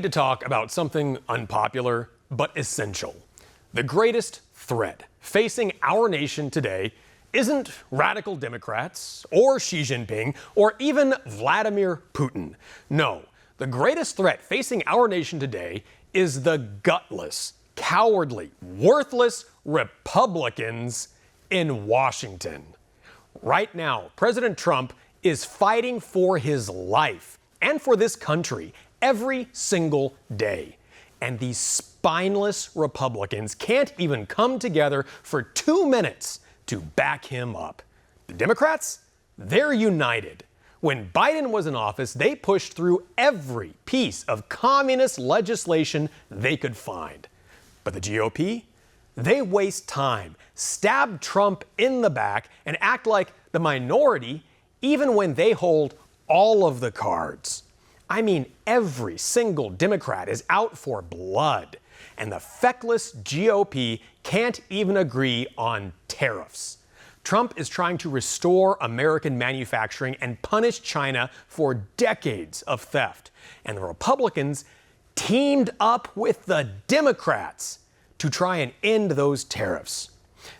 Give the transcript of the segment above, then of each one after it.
to talk about something unpopular but essential. The greatest threat facing our nation today isn't radical Democrats or Xi Jinping or even Vladimir Putin. No, the greatest threat facing our nation today is the gutless, cowardly, worthless Republicans in Washington. Right now, President Trump is fighting for his life and for this country every single day. And these spineless Republicans can't even come together for 2 minutes to back him up. The Democrats, they're united. When Biden was in office, they pushed through every piece of communist legislation they could find. But the GOP, they waste time, stab Trump in the back, and act like the minority even when they hold all of the cards. I mean, every single Democrat is out for blood, and the feckless GOP can't even agree on tariffs. Trump is trying to restore American manufacturing and punish China for decades of theft. And the Republicans teamed up with the Democrats to try and end those tariffs.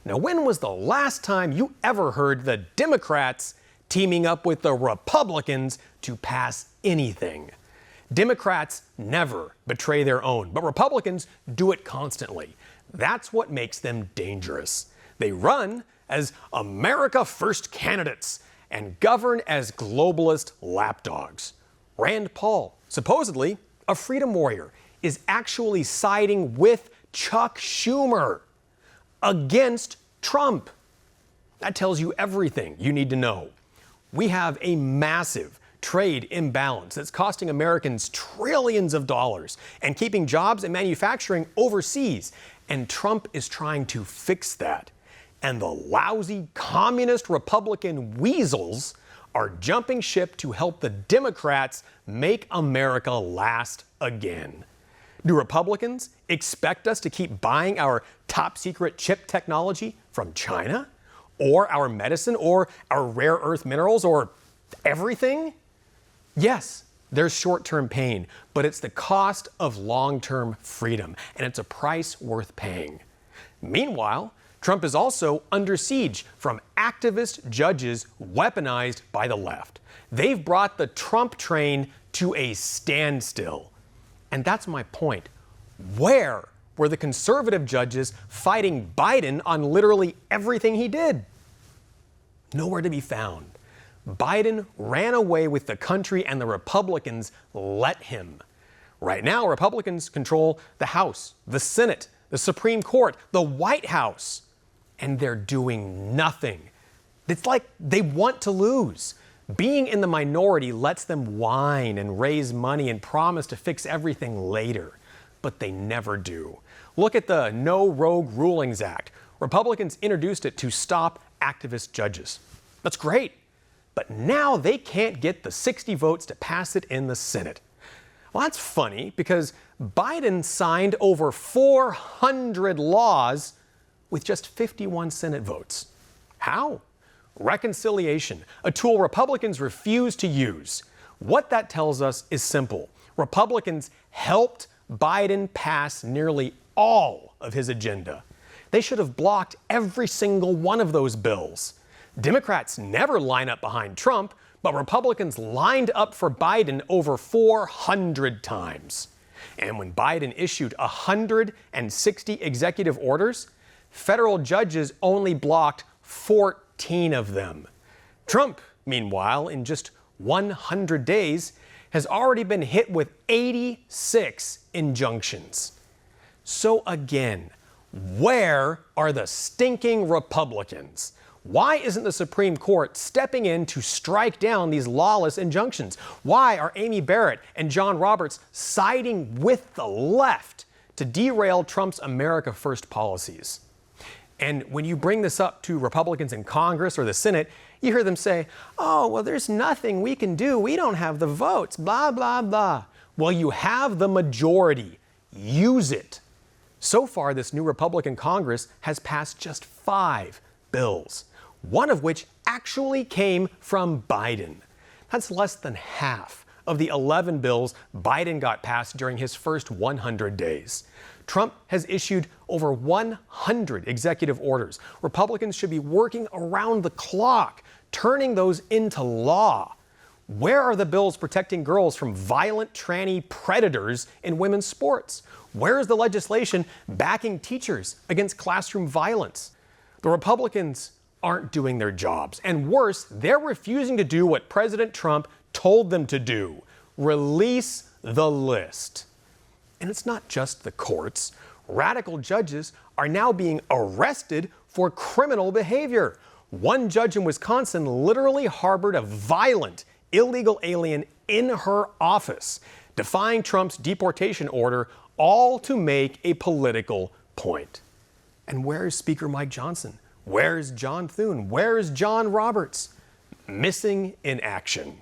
Now, when was the last time you ever heard the Democrats teaming up with the Republicans to pass anything? Democrats never betray their own, but Republicans do it constantly. That's what makes them dangerous. They run as America First candidates and govern as globalist lapdogs. Rand Paul, supposedly a freedom warrior, is actually siding with Chuck Schumer against Trump. That tells you everything you need to know. We have a massive trade imbalance that's costing Americans trillions of dollars and keeping jobs and manufacturing overseas. And Trump is trying to fix that. And the lousy communist Republican weasels are jumping ship to help the Democrats make America last again. Do Republicans expect us to keep buying our top secret chip technology from China? Or our medicine, or our rare earth minerals, or everything? Yes, there's short-term pain, but it's the cost of long-term freedom, and it's a price worth paying. Meanwhile, Trump is also under siege from activist judges weaponized by the left. They've brought the Trump train to a standstill. And that's my point. Where were the conservative judges fighting Biden on literally everything he did? Nowhere to be found. Biden ran away with the country and the Republicans let him. Right now, Republicans control the House, the Senate, the Supreme Court, the White House, and they're doing nothing. It's like they want to lose. Being in the minority lets them whine and raise money and promise to fix everything later, but they never do. Look at the No Rogue Rulings Act. Republicans introduced it to stop activist judges. That's great. But now they can't get the 60 votes to pass it in the Senate. Well, that's funny because Biden signed over 400 laws with just 51 Senate votes. How? Reconciliation, a tool Republicans refuse to use. What that tells us is simple. Republicans helped Biden pass nearly all of his agenda. They should have blocked every single one of those bills. Democrats never line up behind Trump, but Republicans lined up for Biden over 400 times. And when Biden issued 160 executive orders, federal judges only blocked 14 of them. Trump, meanwhile, in just 100 days, has already been hit with 86 injunctions. So again, where are the stinking Republicans? Why isn't the Supreme Court stepping in to strike down these lawless injunctions? Why are Amy Barrett and John Roberts siding with the left to derail Trump's America First policies? And when you bring this up to Republicans in Congress or the Senate, you hear them say, oh, well, there's nothing we can do. We don't have the votes, blah, blah, blah. Well, you have the majority. Use it. So far, this new Republican Congress has passed just 5 bills, one of which actually came from Biden. That's less than half of the 11 bills Biden got passed during his first 100 days. Trump has issued over 100 executive orders. Republicans should be working around the clock, turning those into law. Where are the bills protecting girls from violent tranny predators in women's sports? Where is the legislation backing teachers against classroom violence? The Republicans aren't doing their jobs. And worse, they're refusing to do what President Trump told them to do: release the list. And it's not just the courts. Radical judges are now being arrested for criminal behavior. One judge in Wisconsin literally harbored a violent illegal alien in her office, defying Trump's deportation order, all to make a political point. And where is Speaker Mike Johnson? Where's John Thune? Where's John Roberts? Missing in action.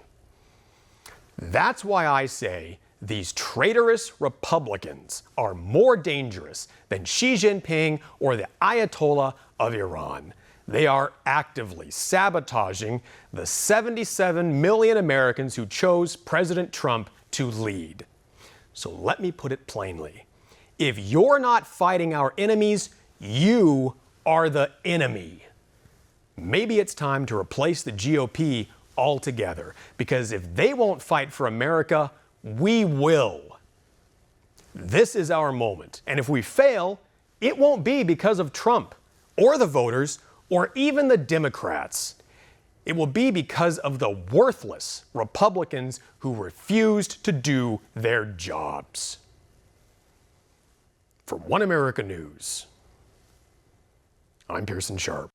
That's why I say these traitorous Republicans are more dangerous than Xi Jinping or the Ayatollah of Iran. They are actively sabotaging the 77 million Americans who chose President Trump to lead. So let me put it plainly. If you're not fighting our enemies, you are the enemy. Maybe it's time to replace the GOP altogether, because if they won't fight for America, we will. This is our moment, and if we fail, it won't be because of Trump or the voters or even the Democrats. It will be because of the worthless Republicans who refused to do their jobs. For One America News, I'm Pearson Sharp.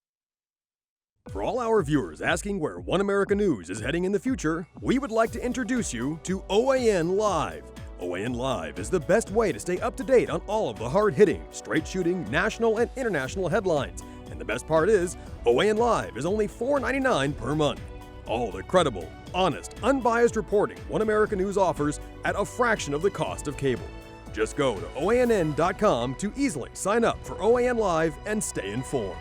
For all our viewers asking where One America News is heading in the future, we would like to introduce you to OAN Live. OAN Live is the best way to stay up to date on all of the hard-hitting, straight-shooting, national and international headlines. And the best part is, OAN Live is only $4.99 per month. All the credible, honest, unbiased reporting One America News offers at a fraction of the cost of cable. Just go to OANN.com to easily sign up for OAN Live and stay informed.